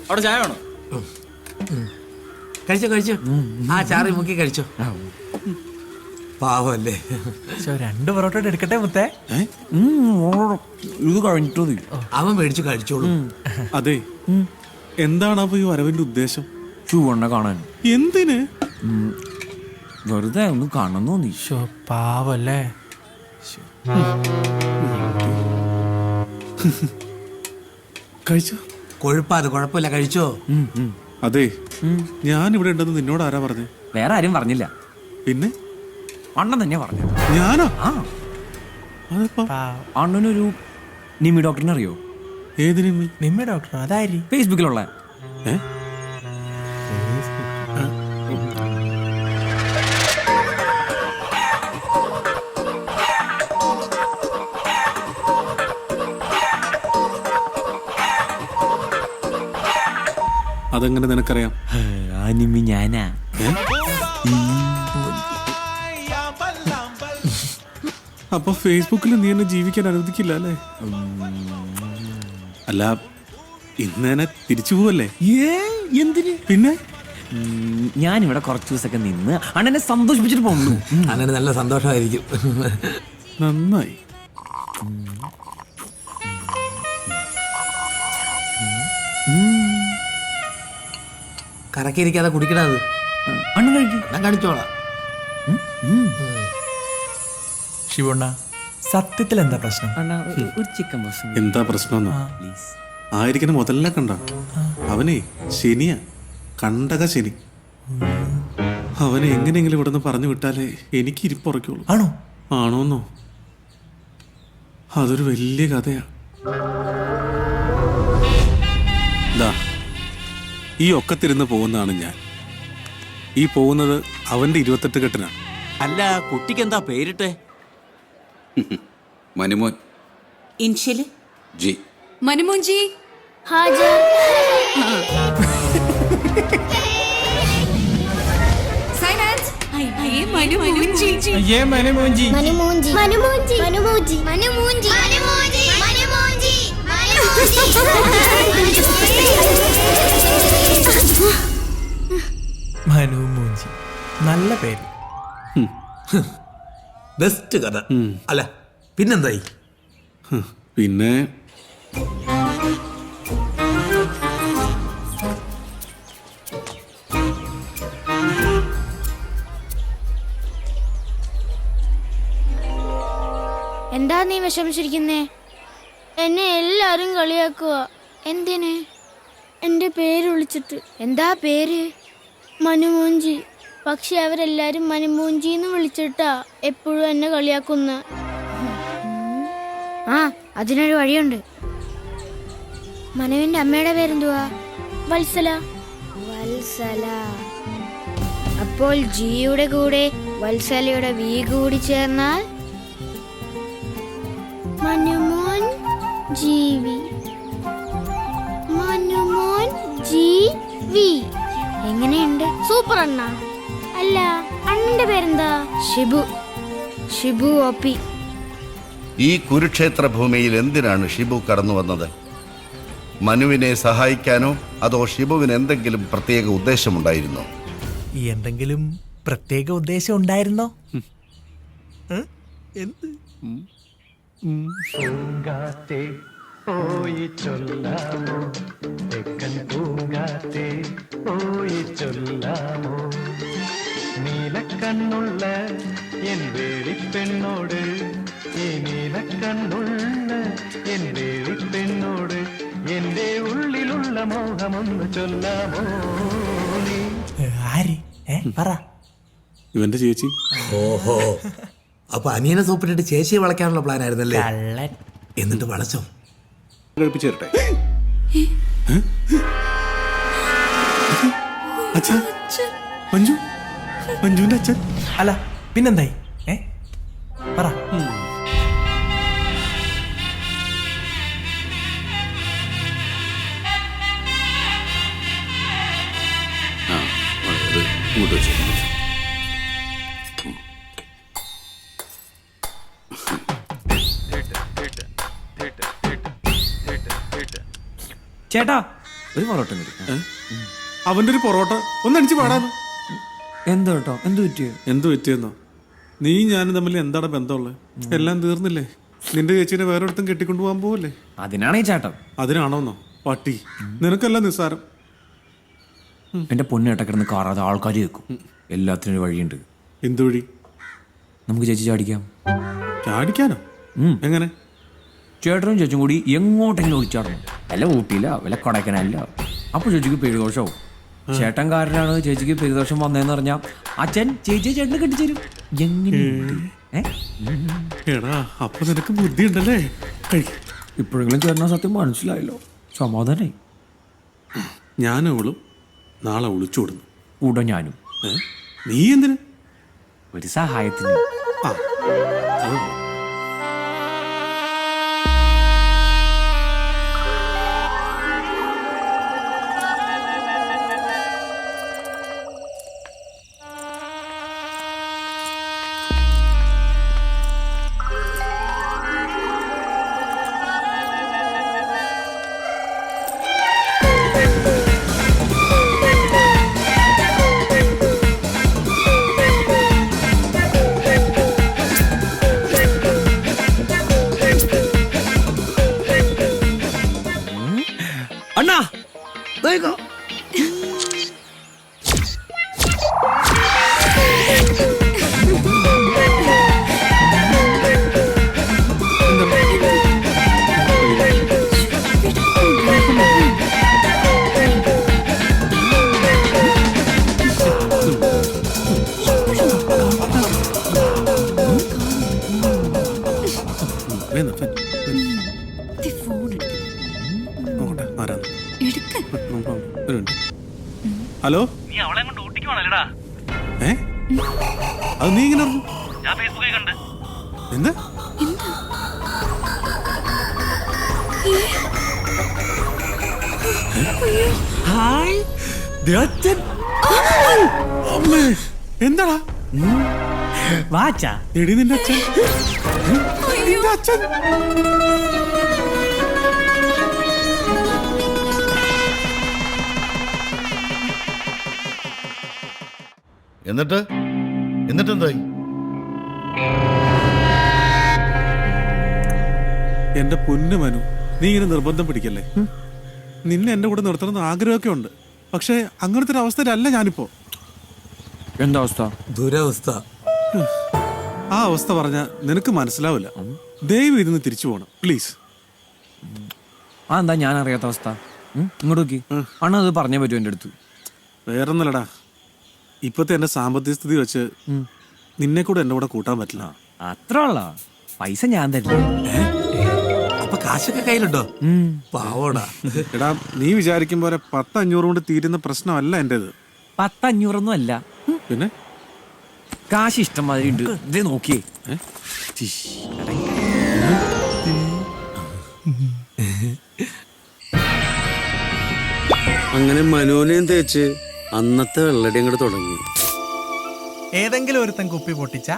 അവിടെ ചായ വേണോ? കഴിച്ചോ. ആ ചാറി മുക്കി കഴിച്ചോ. പാവല്ലേ. 2 പൊറോട്ട എടുക്കട്ടെ മുത്തേ? ഇത് കഴിഞ്ഞിട്ടോ? അവൻ മേടിച്ചു കഴിച്ചോളൂ. അതെ, എന്താണ് അപ്പൊ ഈ വരവിന്റെ ഉദ്ദേശം? ചൂവണ്ണ കാണാൻ. എന്തിന്? വെറുതെ ഒന്ന് കാണാൻ തോന്നി. പാവല്ലേ. കഴിച്ചോ? കൊഴുപ്പാത് കുഴപ്പമില്ല, കഴിച്ചോ. അതെ, ഞാൻ ഇവിടെ ഉണ്ടെന്ന് നിന്നോട് ആരാ പറഞ്ഞേ? വേറെ ആരും പറഞ്ഞില്ല. പിന്നെ അണ്ണൻ തന്നെ പറഞ്ഞു. ഞാനോ? ആ, അതപ്പോ അണ്ണനൊരു നിമി ഡോക്ടറിനെ അറിയോ? ഏത് നിമ്മി? നിമ്മി ഡോക്ടർ? അതായി ഫേസ്ബുക്കിലുള്ള. അതെങ്ങനെ നിനക്കറിയാം? ആ നിമി ഞാനാ. അപ്പൊ ഫേസ്ബുക്കിൽ നീ എന്നെ ജീവിക്കാൻ അനുവദിക്കില്ല അല്ലേ? അല്ല, ഇന്ന് തന്നെ തിരിച്ചു പോവല്ലേ? എന്തിന്? പിന്നെ ഞാനിവിടെ കുറച്ചു ദിവസമൊക്കെ നിന്ന് അണ്ണനെ സന്തോഷിപ്പിച്ചിട്ട് പോകുന്നു. അങ്ങനെ നല്ല സന്തോഷമായിരിക്കും. നന്നായി. കറക്കിയിരിക്കാതെ കുടിക്കണത്. അണ്ണൻ കഴിക്കും. ഞാൻ കാണിച്ചോളാം. ശിവണ്ണ, സത്യത്തിൽ എന്താ പ്രശ്നം? ഒരു ചിക്കൻ ബസ്. എന്താ പ്രശ്നം? പ്ലീസ്. ആയിരിക്കണം മുതലിനെ കണ്ട. അവനെ ശനിയാ, കണ്ടക ശനി. അവനെ എങ്ങനെയെങ്കിലും ഇവിടെ നിന്ന് പറഞ്ഞു വിട്ടാലേ എനിക്ക് ഇരിപ്പുറയ്ക്കുള്ളൂ. ആണോ? ആണോന്നോ? അതൊരു വലിയ കഥയാ. ഈ ഒക്കത്തിരുന്ന് പോകുന്നതാണ് ഞാൻ. ഈ പോകുന്നത് അവന്റെ 28 കെട്ടിനാണ്. അല്ല, കുട്ടിക്ക് എന്താ പേരിട്ടെ? Manumon. Initial G. Manumon G. ഹാജ. സൈലൻസ്. അയ്യേ മനുമോൻ ജി. അയ്യേ മനുമോൻ ജി. മനുമോൻജി. മനുമോൻജി. മനുമോൻജി. മനുമോൻജി. മനുമോൻജി. മനുമോൻജി. മനുമോൻജി. നല്ല പേര്. ബെസ്റ്റ് കഥ അല്ല, പിന്നെന്തായി? പിന്നെ എന്താ നീ വിഷമിച്ചിരിക്കുന്നേ? എന്നെ എല്ലാരും കളിയാക്കുക. എന്തിന്? എന്റെ പേര് വിളിച്ചിട്ട്. എന്താ പേര്? മനുമോൻജി. പക്ഷെ അവരെല്ലാരും മനുമോൻജി എന്ന് വിളിച്ചിട്ടാ എപ്പോഴും എന്നെ കളിയാക്കുന്ന. ആ, അതിനൊരു വഴിയുണ്ട്. മനുവിന്റെ അമ്മയുടെ പേരെന്തുവാ? വത്സല. വത്സല. അപ്പോൾ ജിയുടെ കൂടെ വത്സലയുടെ വി കൂടി ചേർന്നാൽ മനുമോൻ ജീവി. മനുമോൻ ജീവി. എങ്ങനെയുണ്ട്? സൂപ്പർ അണ്ണ. അല്ല, അണ്ണന്റെ പേരെന്താ? ഷിബു. ഷിബു ഒപ്പി. ഈ കുരുക്ഷേത്ര ഭൂമിയിൽ എന്തിനാണ് ഷിബു കടന്നു വന്നത്? മനുവിനെ സഹായിക്കാനോ അതോ ഷിബുവിന് എന്തെങ്കിലും പ്രത്യേക ഉദ്ദേശമുണ്ടായിരുന്നോ? എന്തെങ്കിലും പ്രത്യേക ഉദ്ദേശം ഉണ്ടായിരുന്നോ? എന്ത്? പൂങ്കാറ്റേ പോയി ചൊല്ലാമോ, തെക്കൻ പൂങ്കാറ്റേ പോയി ചൊല്ലാമോ, നീലക്കണ്ണുള്ള എൻ വേളിപ്പെണ്ണോട്, ഈ നീലക്കണ്ണുള്ള എൻ വേളിപ്പെണ്ണോട് എന്റെ ഉള്ളിലുള്ള മോഹമൊന്ന് ചൊല്ലാമോ നീ. ആര്? പറ. ഇവന്റെ ചേച്ചി. ഓഹോ, അപ്പൊ അനിയനെ സൂപ്പിട്ടിട്ട് ചേച്ചിയെ വളയ്ക്കാനുള്ള പ്ലാൻ ആയിരുന്നല്ലേ? എന്നിട്ട് വളച്ചോ? കഴിപ്പിച്ചേരട്ടെ. അച്ഛാ, മഞ്ജു, മഞ്ജുവിന്റെ അച്ഛൻ. അല്ല, പിന്നെന്തായി? പറ. ഇങ്ങോട്ട് വെച്ചു. ചേട്ടാ, ഒരു പൊറോട്ട മതി. അവന്റെ ഒരു പൊറോട്ട ഒന്ന് അടിച്ച് പാടാന്ന്. എന്താ കേട്ടോ, എന്ത് പറ്റിയോ? എന്ത് പറ്റിയെന്നോ? നീ ഞാനും തമ്മിൽ എന്താണ് ബന്ധമുള്ളത്? എല്ലാം തീർന്നില്ലേ? നിന്റെ ചേച്ചീനെ വേറെ അടുത്തും കെട്ടിക്കൊണ്ടു പോകാൻ പോവല്ലേ? അതിനാണ് ഈ ചേട്ടൻ. അതിനാണോന്നോ പട്ടി? നിനക്കല്ല നിസ്സാരം. എന്റെ പൊന്നേട്ട കിടന്ന് കാറാതെ ആൾക്കാർ കേൾക്കും. എല്ലാത്തിനും ഒരു വഴിയുണ്ട്. എന്ത് വഴി? നമുക്ക് ചേച്ചി ചാടിക്കാം. ചാടിക്കാനോ? എങ്ങനെ? ചേട്ടനും ചേച്ചും കൂടി എങ്ങോട്ടെങ്കിലും ഒളിച്ചാടണം. വല്ല ഊട്ടിയില്ല, വല്ല കൊടൈക്കനല്ല. അപ്പോൾ ചേച്ചിക്ക് പെരുദോഷമാവും. ചേട്ടൻ കാരനാണ് ചേച്ചിക്ക് പെരുദോഷം വന്നതെന്ന് പറഞ്ഞാൽ അച്ഛൻ ചേച്ചിയെ ചേട്ടന് കെട്ടിച്ചേരും. എങ്ങനെയുണ്ട്? എടാ, അപ്പൊ നിനക്ക് ബുദ്ധി ഉണ്ടല്ലേ? ഇപ്പോഴെങ്കിലും ചേട്ടനാ സത്യം മനസ്സിലായല്ലോ. സമാധാനായി. ഞാനും അവളും നാളെ ഒളിച്ചോടുന്നു. കൂടെ ഞാനും. നീ എന്തിന്? ഒരു സഹായത്തിന്. ആ, അത് അണ്ണാ ദൈവം. ഹലോ, നീ അവളെ കൊണ്ട് ഊട്ടിക്ക് പോണല്ലേടാ? അത് നീ ഇങ്ങനെ അറിഞ്ഞു? ഞാൻ ഫേസ്ബുക്കിൽ കണ്ട്. എന്താ? ഹായ് അച്ഛൻ. അമ്മേ, എന്താടാ? വാച്ചാ. എടി നിന്റെ അച്ഛൻ. നിന്റെ അച്ഛൻ. എന്നിട്ടെന്തായി? എന്റെ പൊന്നു മനു, നീ ഇങ്ങനെ നിർബന്ധം പിടിക്കല്ലേ. നിന്നെ എന്റെ കൂടെ നിർത്തണമെന്ന് ആഗ്രഹമൊക്കെ ഉണ്ട്. പക്ഷെ അങ്ങനത്തെ ഒരു അവസ്ഥയിലല്ല ഞാനിപ്പോ. എന്താ അവസ്ഥ? ദുരവസ്ഥ. ആ അവസ്ഥ പറഞ്ഞാ നിനക്ക് മനസ്സിലാവില്ല. ദയവ് ഇരുന്ന് തിരിച്ചു പോകണം പ്ലീസ്. ആ എന്താ ഞാൻ അറിയാത്ത അവസ്ഥ? ഇങ്ങോട്ട് നോക്കി. അണ്ണ അത് പറഞ്ഞേ പറ്റൂ എൻ്റെ അടുത്ത്. വേറൊന്നല്ലടാ, ഇപ്പത്തെ എന്റെ സാമ്പത്തിക സ്ഥിതി വെച്ച് നിന്നെ കൂടെ എന്റെ കൂടെ കൂട്ടാൻ പറ്റില്ല. അത്ര ഉള്ള പൈസ ഞാൻ തരില്ല. അപ്പൊ കാശൊക്കെ കയ്യിലുണ്ടോ? പാവോടാ. എടാ, നീ വിചാരിക്കും പോലെ 10-500 കൊണ്ട് തീരുന്ന പ്രശ്നമല്ല എന്റേത്. 10-500 അല്ല. പിന്നെ കാശ് ഇഷ്ടം മാതിരി ഉണ്ട്. ഇതേ നോക്കിയേ. അങ്ങനെ മനോനെയും തേച്ച് അന്നത്തെ വെള്ളടി അങ്ങോട്ട് തുടങ്ങി. ഏതെങ്കിലും ഒരുത്തൻ കുപ്പി പൊട്ടിച്ച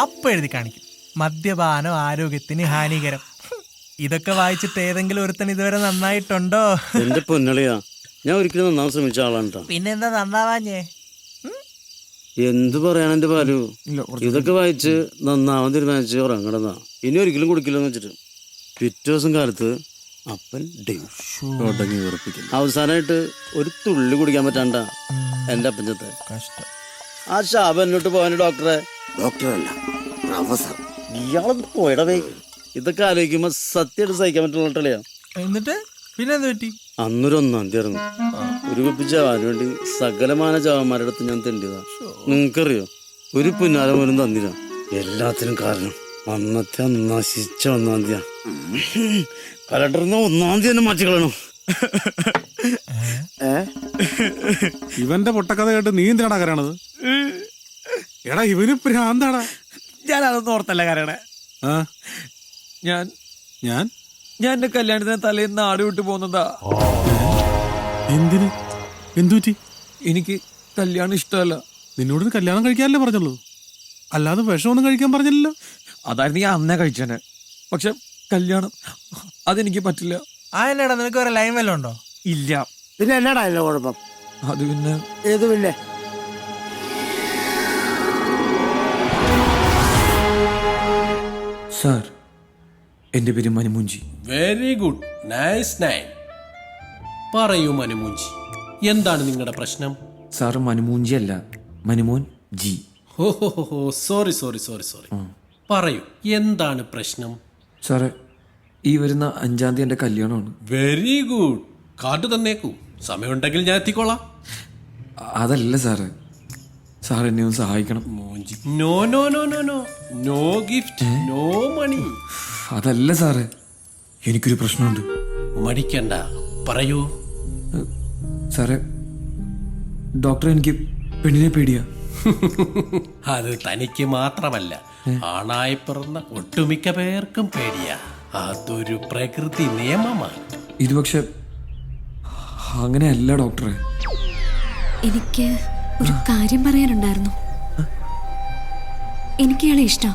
അപ്പ എഴുതി കാണിക്കും മദ്യപാനം ആരോഗ്യത്തിന് ഹാനികരം. ഇതൊക്കെ വായിച്ചിട്ട് ഏതെങ്കിലും ഒരുത്തൻ ഇതുവരെ നന്നായിട്ടുണ്ടോ? എന്റെ പൊന്നളിയാ, ഞാൻ ഒരിക്കലും നന്നാവാൻ ശ്രമിച്ച ആളാണ് ട്ടാ. പിന്നെന്താ നന്നാവാഞ്ഞേ? എന്ത് പറയാൻ എന്റെ പാലു, ഇതൊക്കെ വായിച്ച് നന്നാവാൻ തീരുമാനിച്ച് ഉറങ്ങണതാ. ഇനി ഒരിക്കലും കുടിക്കില്ലെന്ന് വെച്ചിട്ട് പിറ്റേ ദിവസം കാലത്ത് അപ്പൻ തുടങ്ങി ഉറപ്പിക്കുന്നു. അവസാനമായിട്ട് ഒരു തുള്ളി കുടിക്കാൻ പറ്റാണ്ട എന്റെ അപ്പഞ്ചത്തെ കഷ്ടം. ആ ശാപം എന്നോട്ട് പോവാൻ ഡോക്ടറെ. ഡോക്ടറല്ല, പ്രൊഫസർ. ഇയാളൊന്ന് പോയിടവേ. ഇതൊക്കെ ആലോചിക്കുമ്പോ സത്യമായിട്ട് സഹിക്കാൻ പറ്റുള്ള. എന്നിട്ട് പിന്നെന്ത് പറ്റി? അന്നൊരു 1-ാം തീയതി ഇറങ്ങും. ഒരു കുപ്പി ചാവാൻ വേണ്ടി സകലമാന ചാവന്മാരുടെ അടുത്ത് ഞാൻ തെണ്ടിയതാ. നിങ്ങൾക്കറിയോ, ഒരു പുന്നാര പോലും തന്നില്ല. എല്ലാത്തിനും കാരണം അന്നത്തെ നശിച്ച 1-ാം തീയതി. കലണ്ടറിന്ന് 1-ാം തീയതി തന്നെ മാറ്റിക്കളയണം. ഇവന്റെ പൊട്ടക്കഥ കേട്ട് നീ എന്തിനാടാ കരയണത്? എടാ, ഇവന് ഭ്രാന്താടാ. ഞാൻ അതൊന്നും ഓർത്തല്ല കരയണേ. ആ, ഞാൻ ഞാൻ ഞാൻ എന്റെ കല്യാണത്തിന് തലേന്ന് നാട് വിട്ടു പോകുന്നതാ. എന്തിന്? എന്തുപറ്റി? എനിക്ക് കല്യാണം ഇഷ്ടമല്ല. നിന്നോട് കല്യാണം കഴിക്കാനല്ലേ പറഞ്ഞുള്ളൂ, അല്ലാതെ വിഷമൊന്നും കഴിക്കാൻ പറഞ്ഞില്ലല്ലോ. അതായിരുന്നു ഞാൻ അന്നേ കഴിച്ചേനെ. പക്ഷെ കല്യാണം അതെനിക്ക് പറ്റില്ല. ആ എന്നാടാ, നിനക്ക് വേറെ ലൈൻ വല്ലതും ഉണ്ടോ? ഇല്ല, പിന്നെ എന്നാടാ എന്റെ കുഴപ്പം? അത് പിന്നെ ഏത് പിന്നെ? സാർ, എൻ്റെ പേര് Manumunchi. Very good, nice name. പറയൂ മനുമൂഞ്ചി, എന്താണ് നിങ്ങളുടെ പ്രശ്നം? സാർ മനുമൂഞ്ചി അല്ല, മനുമോൻ ജി. ഓഹോ, സോറി സോറി സോറി സോറി. പറയൂ, എന്താണ് പ്രശ്നം? സാറേ, ഈ വരുന്ന 5-ാം തീയതി എൻ്റെ കല്യാണമാണ്. വെരി ഗുഡ്, കാർഡ് തന്നേക്കൂ, സമയമുണ്ടെങ്കിൽ ഞാൻ എത്തിക്കോളാം. അതല്ല സാറേ, സാർ എന്നെ ഒന്ന് സഹായിക്കണം. Munchi, no no no no no, no gift, no money. അതല്ല സാറേ, എനിക്കൊരു പ്രശ്നമുണ്ട്. മടിക്കണ്ട, പറയൂ. സാറേ, ഡോക്ടർ, എനിക്ക് പെണ്ണിനെ പേടിയാ. അത് തനിക്ക് മാത്രമല്ല, ആണായി പിറന്ന ഒട്ടുമിക്ക പേർക്കും പേടിയാ. അതൊരു പ്രകൃതി നിയമമാണ്. ഇത് പക്ഷെ അങ്ങനെയല്ല ഡോക്ടറെ. എനിക്ക് ഒരു കാര്യം പറയാനുണ്ടായിരുന്നു. എനിക്ക് ഇയാളെ ഇഷ്ടം.